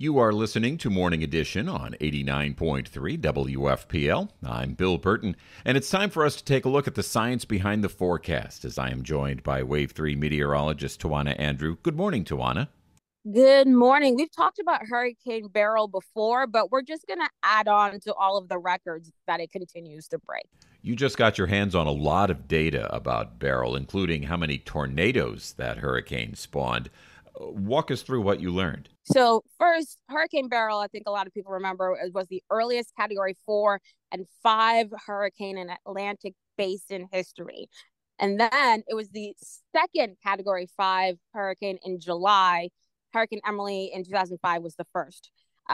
You are listening to Morning Edition on 89.3 WFPL. I'm Bill Burton, and it's time for us to take a look at the science behind the forecast as I am joined by Wave 3 meteorologist Tawana Andrew. Good morning, Tawana. Good morning. We've talked about Hurricane Beryl before, but we're just going to add on to all of the records that it continues to break. You just got your hands on a lot of data about Beryl, including how many tornadoes that hurricane spawned. Walk us through what you learned. So first, Hurricane Beryl, I think a lot of people remember, it was the earliest Category 4 and 5 hurricane in Atlantic Basin history. And then it was the second Category 5 hurricane in July. Hurricane Emily in 2005 was the first.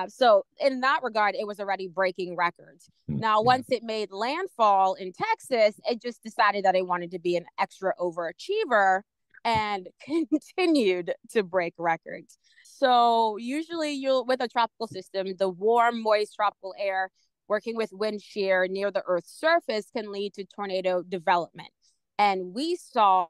So in that regard, it was already breaking records. Now, once it made landfall in Texas, it just decided that it wanted to be an extra overachiever and continued to break records. So usually with a tropical system, the warm, moist tropical air working with wind shear near the Earth's surface can lead to tornado development. And we saw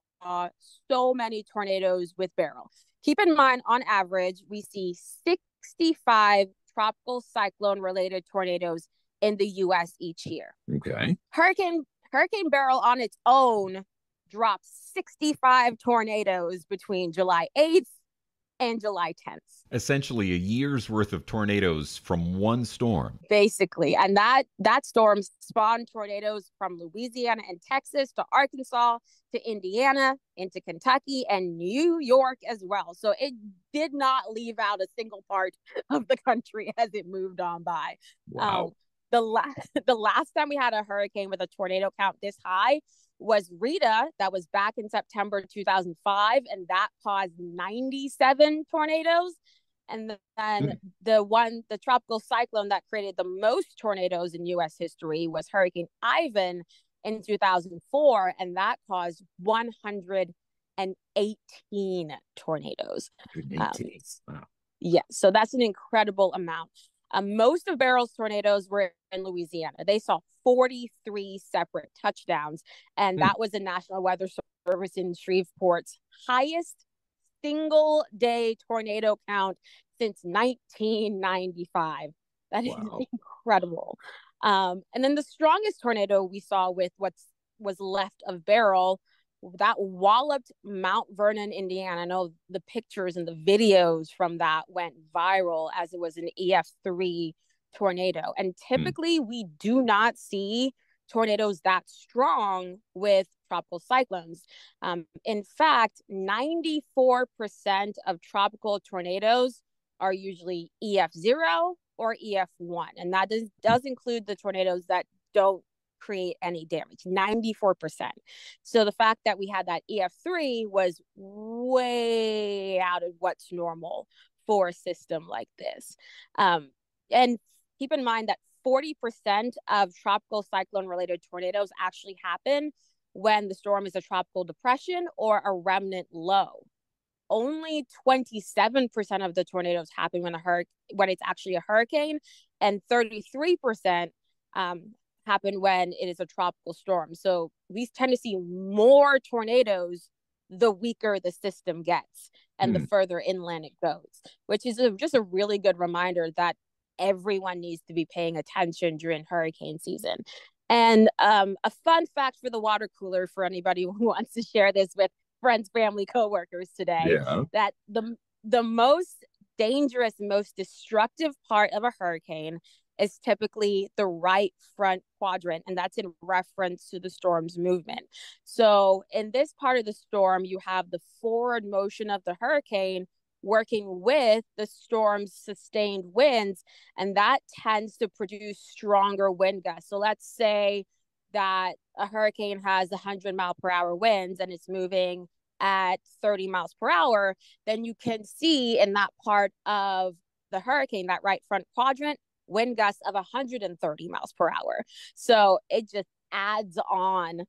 so many tornadoes with Beryl. Keep in mind, on average, we see 65 tropical cyclone-related tornadoes in the U.S. each year. Okay. Hurricane Beryl on its own dropped 65 tornadoes between July 8th and July 10th. Essentially a year's worth of tornadoes from one storm. Basically. And that storm spawned tornadoes from Louisiana and Texas to Arkansas to Indiana into Kentucky and New York as well. So it did not leave out a single part of the country as it moved on by. Wow. The last time we had a hurricane with a tornado count this high was Rita. That was back in September 2005, and that caused 97 tornadoes. And then the tropical cyclone that created the most tornadoes in U.S. history was Hurricane Ivan in 2004, and that caused 118 tornadoes. 118. Wow. Yeah, so that's an incredible amount. Most of Beryl's tornadoes were in Louisiana. They saw 43 separate touchdowns, and that was the National Weather Service in Shreveport's highest single-day tornado count since 1995. That is incredible. And then the strongest tornado we saw with what was left of Beryl, that walloped Mount Vernon, Indiana. I know the pictures and the videos from that went viral as it was an EF3 tornado. And typically we do not see tornadoes that strong with tropical cyclones. In fact, 94% of tropical tornadoes are usually EF0 or EF1. And that does include the tornadoes that don't create any damage, 94%. So the fact that we had that EF3 was way out of what's normal for a system like this. And keep in mind that 40% of tropical cyclone-related tornadoes actually happen when the storm is a tropical depression or a remnant low. Only 27% of the tornadoes happen when it's actually a hurricane, and 33% happen when it is a tropical storm. So we tend to see more tornadoes the weaker the system gets and the further inland it goes, which is just a really good reminder that everyone needs to be paying attention during hurricane season. And a fun fact for the water cooler for anybody who wants to share this with friends, family, coworkers today, that the most dangerous, most destructive part of a hurricane is typically the right front quadrant, and that's in reference to the storm's movement. So in this part of the storm, you have the forward motion of the hurricane working with the storm's sustained winds, and that tends to produce stronger wind gusts. So let's say that a hurricane has 100-mile-per-hour winds and it's moving at 30 miles per hour, then you can see in that part of the hurricane, that right front quadrant, wind gusts of 130 miles per hour. So it just adds on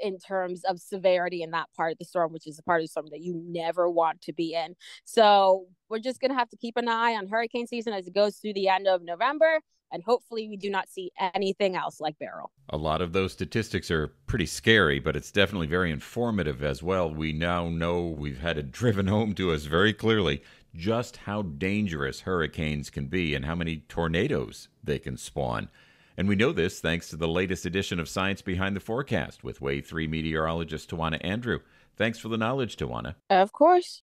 in terms of severity in that part of the storm, which is a part of the storm that you never want to be in. So we're just going to have to keep an eye on hurricane season as it goes through the end of November. And hopefully we do not see anything else like Beryl. A lot of those statistics are pretty scary, but it's definitely very informative as well. We now know, we've had it driven home to us very clearly, just how dangerous hurricanes can be and how many tornadoes they can spawn. And we know this thanks to the latest edition of Science Behind the Forecast with Wave 3 meteorologist Tawana Andrew. Thanks for the knowledge, Tawana. Of course.